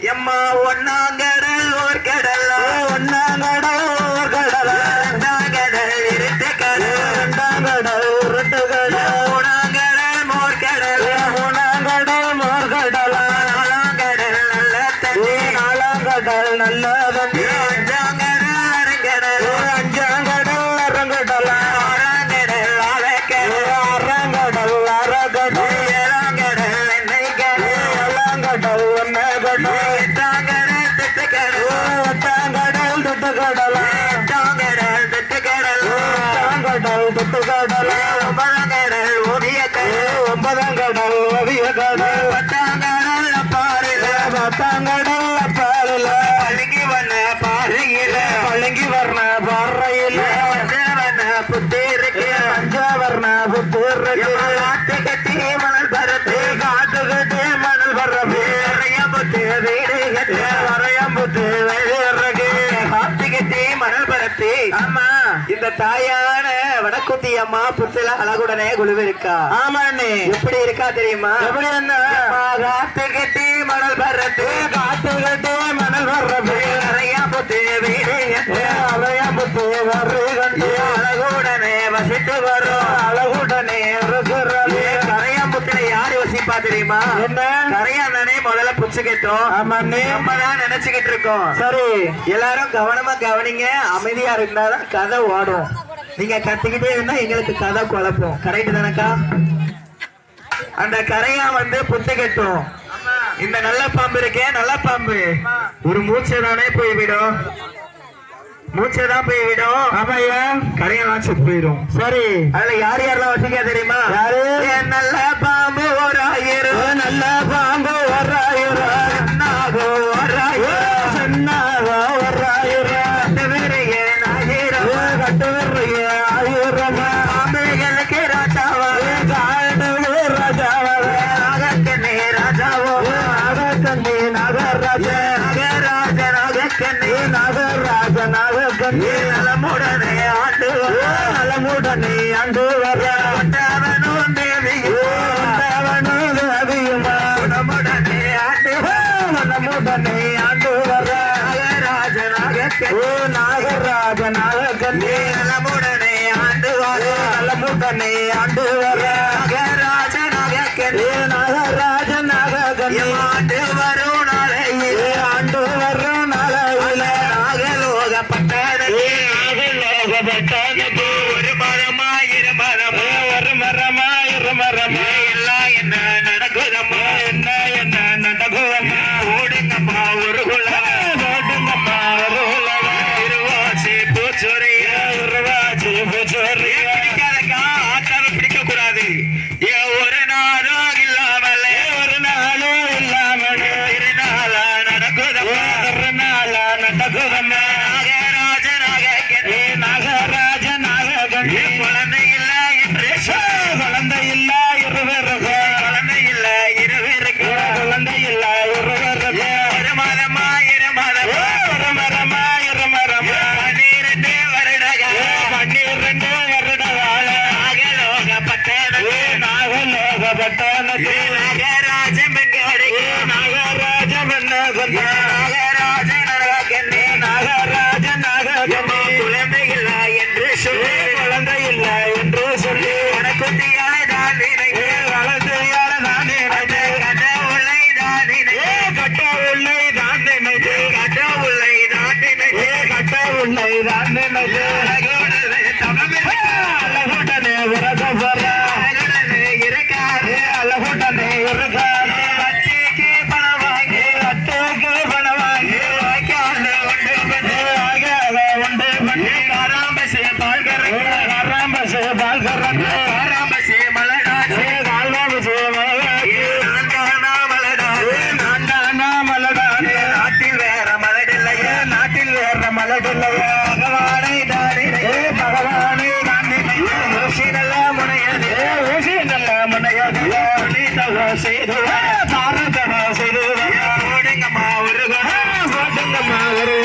எம்மா ஒன்னாங்கடல் ஓர் கடல் ஒன்னாங்கடல் ஓர் கடல் ரெண்டாங்கடல் இருட்டு கடல் ரெண்டாங்கடல் உருட்டு கடல் மூணாங்கடல் மோர் கடல் மூணாங்கடல் மோர் கடல் நாலாங்கடல் நல்ல தண்ணி நாலாங்கடல் நல்ல தண்ணி அஞ்சாங்கடல் அரங்கடல் அஞ்சாங்கடல் அரங்கடல் ஆறாங்கடல் அரைக்கடல் ஆறாங்கடல் அரகடல் ஏழாங்கடல் எண்ணெய் கடல் ஏழாங்கடல் எண்ணெய் கடல் எட்டாங்கடல் திட்டு கடல் எட்டாங்கடல் திட்டு கடல் எட்டாங்கடல் திட்டு கடல் எட்டாங்கடல் திட்டு கடல் ஒன்பதாங்கடல் ஓவிய கடல் ஒன்பதாங்கடல் ஓவிய கடல் பத்தாங்கடல் அப்பாரில பத்தாங்கடல் அப்பாரில பழங்கி வண்ண பாறையில பழங்கி வர்ண பாறையில பஞ்சவர்ண புத்தி இருக்கு பஞ்சவர்ண புத்தி இருக்கு காட்டு கட்டி மணல் பரப்பு காட்டு கட்டி மணல் பரப்பு வரையம்புத்து வீடு கட்டி வரையம்புத்து வீடு இருக்கு காட்டு கட்டி மணல் பரப்பி ஆமா இந்த தாயான வடக்குத்தி அம்மா புத்துல அழகுடனே குழுவிருக்கா ஆமா அண்ணே எப்படி இருக்கா தெரியுமா எப்படி என்ன காட்டு கட்டி மணல் பரப்பு காட்டு கட்டி மணல் பரப்பு வரையம்புத்து வீடு கட்டி வரையம்புத்து வரு கட்டி அழகுடனே வசித்து வரும் அழகுடனே இருக்கிறது கரையாம்புத்துல யாரு வசிப்பா தெரியுமா என்ன கரையானே முதல்ல புடிச்சுக்கிட்டோம் நம்ம தான் நினைச்சுக்கிட்டு இருக்கோம் சரி எல்லாரும் கவனமா கவனிங்க அமைதியா இருந்தாதான் கதை ஓடும் நீங்க கத்திக்கிட்டே இருந்தா எங்களுக்கு கதை குழப்பம் கரெக்ட் தானக்கா அந்த கரையா வந்து புத்து கட்டும் இந்த நல்ல பாம்பு இருக்கே நல்ல பாம்பு ஒரு மூச்சை தானே போய்விடும் மூச்சைதான் போய்விடும் ஆமாய்யா கரையெல்லாம் செத்து போயிடும் சரி அதுல யார் யாரெல்லாம் வசிக்க தெரியுமா யாரு நல்ல பாம்பு ஒரு ஆயிரம் நல்ல பாம்பு ஒரு ஆயிரம் சென்னாகோ ஒரு ஆயிரம் சென்னாகோ ஒரு ஆயிரம் கட்டு விரைய ஆயிரம் கட்டு விரைய ஆயிரம் பாம்புகளுக்கு ராஜாவாக காடு ராஜாவாக நாகக்கண்ணே ராஜாவோ நாகக்கண்ணே நாகராஜ நாகராஜ நாகக்கண்ணே நாகராஜ நாகக்கண்ணே நலமுடனே ஆண்டு நலமுடனே ஆண்டு வர ஒன்றவனும் தேவியும் தேவியுமா குணமுடனே ஆண்டு குணமுடனே ஆண்டு வர நாகராஜ நாகக்கண்ணே நாகராஜ நாகக்கண்ணே நலமுடனே ஆண்டு வர நலமுடனே ஆண்டு வர நாகராஜ நாகக்கண்ணே நாகராஜ நாகக்கண்ணே ஆண்டு வரும் நாளையே ஆண்டு வரும் நாளையில நாகலோக பட்டணத்தே நாகலோக பட்டணத்தே ஒரு மரமா இரு மரமா ஒரு மரமா இரு மரமா எல்லாம் என்ன நடக்குதம்மா என்ன என்ன நடக்குதம்மா ஓடுங்கம்மா ஒரு குலம் ஓடுங்கம்மா ஒரு குலம் இருவாச்சி பூச்சொரிய இருவாச்சி பூச்சொரிய பிடிக்காதக்கா ஆட்டாவை பிடிக்க கூடாது ஒரு நாளும் இல்லாமலே ஒரு நாளும் இல்லாமலே இரு நாளா நடக்குதம்மா ஒரு நாளா நடக்குதம்மா நாகராஜ நாகக்கண்ணே நாகராஜ நாகக்கண்ணே குழந்தை இல்ல என்று குழந்தை இல்ல இருவருக்கு குழந்தை இல்ல இருவருக்கு குழந்தை இல்ல இருவருக்கு ஒரு மாதமா இரு மாதமா ஒரு மரமா இரு மரமா 12 வருடக 12 வருட கால நாகலோக பட்டணத்தே நாகலோக பட்டணத்தே நாகராஜ பெண்களுக்கு நாகராஜ பெண்களுக்கு நாகராஜ நாகக்கண்ணே நாகராஜ நாகக்கண்ணே குழந்தை இல்ல என்று சொல்லி குழந்தை இல்ல என்று சொல்லி வடக்குத்தியால தான் நினைத்து வளர்த்தியால தான் நினைத்து கடவுளை தான் நினைத்து கடவுளை தான் நினைத்து கடவுளை தான் நினைத்து கடவுளை தான் நினைத்து அழகுடனே தமிழ் அழகுடனே உறக்கப்பட அழகுடனே இருக்காது அழகுடனே இருக்காது அட்டைக்கு பணம் வாங்கி அட்டைக்கு பணம் வாங்கி வாய்க்கால உண்டு பண்ணி வாய்க்கால உண்டு பண்ணி காராம்பசி பால் கறந்து காராம்பசி பால் கறந்து காராம்பசி மலடாச்சு கால்வாம்பசி மலடாச்சு நான்தானா மலடாச்சு நான்தானா மலடாச்சு நாட்டில் வேற மலடில்லையே நாட்டில் வேற மலடில்லையே பகவானை தானினை பகவானை தானினை ஊசி நல்ல முனையது ஊசி நல்ல முனையது நீதவோ செய்து தாரதவோ செய்து ஓடுங்கம்மா ஒரு ஓடுங்கம்மா ஒரு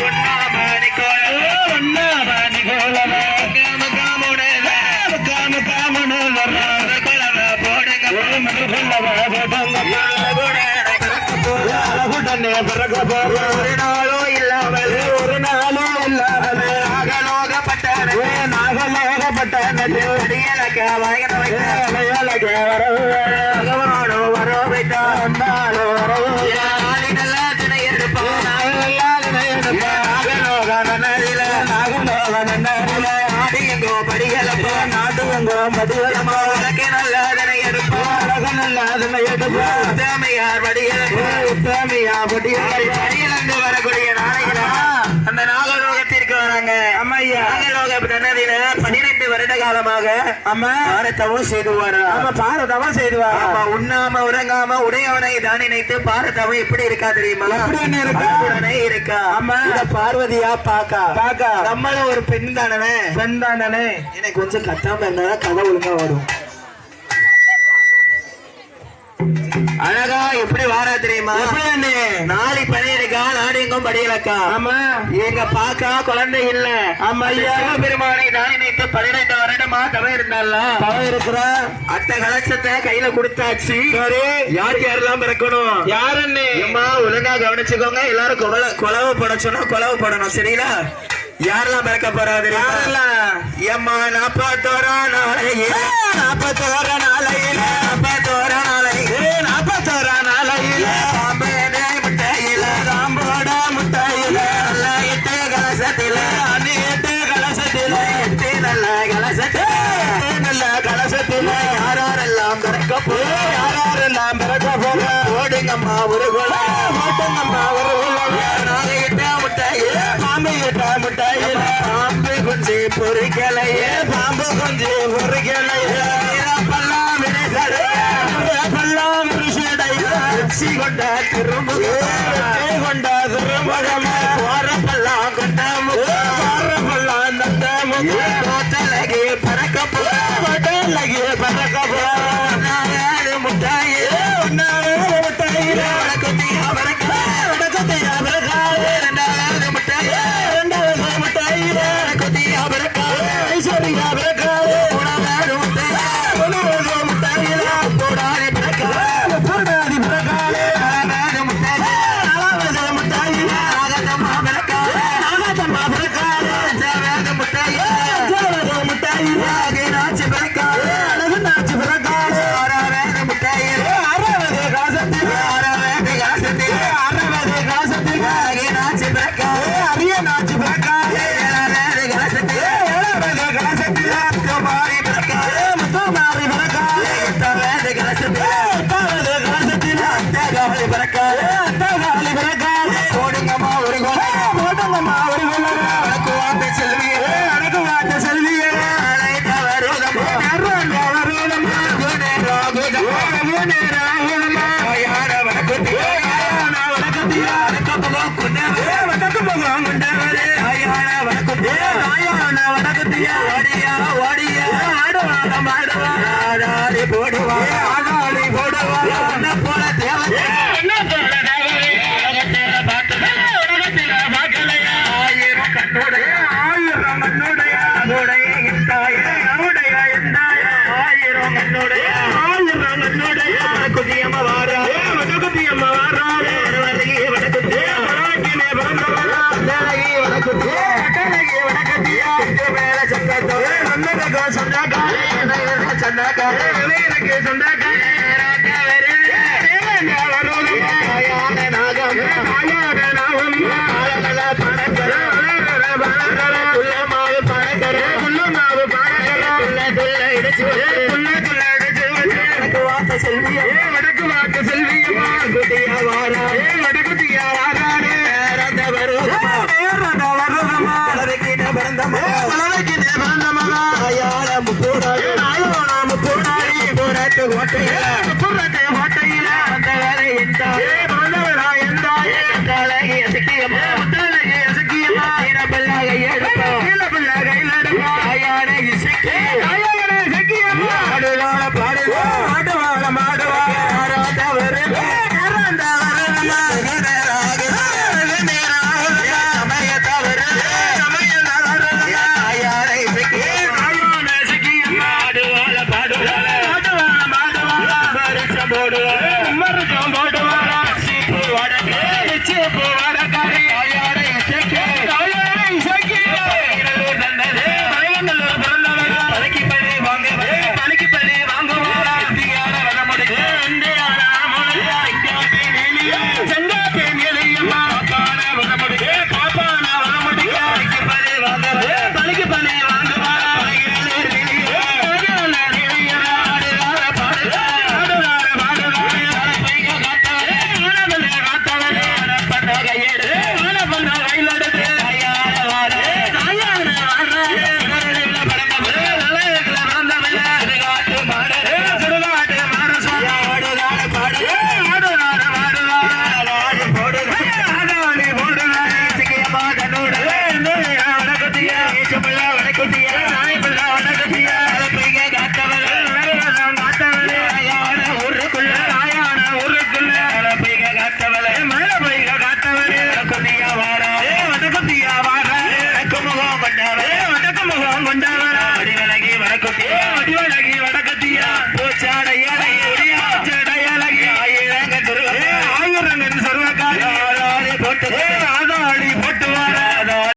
ஒன்னாமணி கோல ஒன்னாமணி கோல காமுகாமுடல காமுகாமுடல கொலவ போடுங்க போடுங்க உடனே பிறக்க போற ஒரு நாளும் இல்லாமல் நாகலோகப்பட்டனது அடியலக்க வயன வைக்க வரவானோ வரோ வைத்தா வந்தாலோ வரவோ நல்ல தினை எடுப்போம் நாகலோக நன்னதில ஆடி எங்கோ படிகளப்போ நாடு எங்கோ மதுவலமோ உலக நல்ல தினை எடுப்போம் உத்தமையார் படியிலிருந்து வரக்கூடிய நாளைகள அந்த நாகலோகத்திற்கு வராங்க. நாகலோக நன்னதில 12 வருட காலமாக பாரதவம் செய்துவாரா. உண்ணாம உறங்காம உடையவனை தான் நினைத்து பாரதவம் எப்படி இருக்கா தெரியுமா? உடனே இருக்கா. பார்வதியா பாக்கா நம்மளும் ஒரு பெண் தானே எனக்கு கொஞ்சம் கத்தாம இருந்தா கதை ஒழுங்கா வரும். அழகா எப்படி வாரா தெரியுமா? நாளை பணி இருக்கா, நாடு எங்கும் படியலக்கா. எங்க பாக்கா குழந்தை இல்ல. பெருமானை நான் நினைத்து 12 வருடமா தவ இருக்கிற அத்த கலசத்தை கையில கொடுத்தாச்சு. யாருக்கு யாரெல்லாம் பிறக்கணும் யாருன்னு ஒழுங்கா கவனிச்சுக்கோங்க. எல்லாரும் கொலவு போட சொன்னா கொலவு போடணும். சரிங்களா? யாரெல்லாம் பிறக்க போறாது? ஏம்மா 41 நாளையில 41 நாளையில பாம்போட முட்டையில நல்ல 8 கலசத்தில 8 நல்ல கலசத்தில யாரெல்லாம் பிறக்க போற ஓடுங்கம்மா ஒரு கொலை நாங்க 8 முட்டையில பாம்பு குஞ்சு பொறிக்கலையே கொண்ட திருமுகமா ஓரப்பெல்லாம் கொண்ட ஓரப்பெல்லாம் தந்தமுகி பறக்க முட்டாயே பாடுவா வரம் கொண்டவரா வடிவழகி வரக்குட்டி வடிவழகி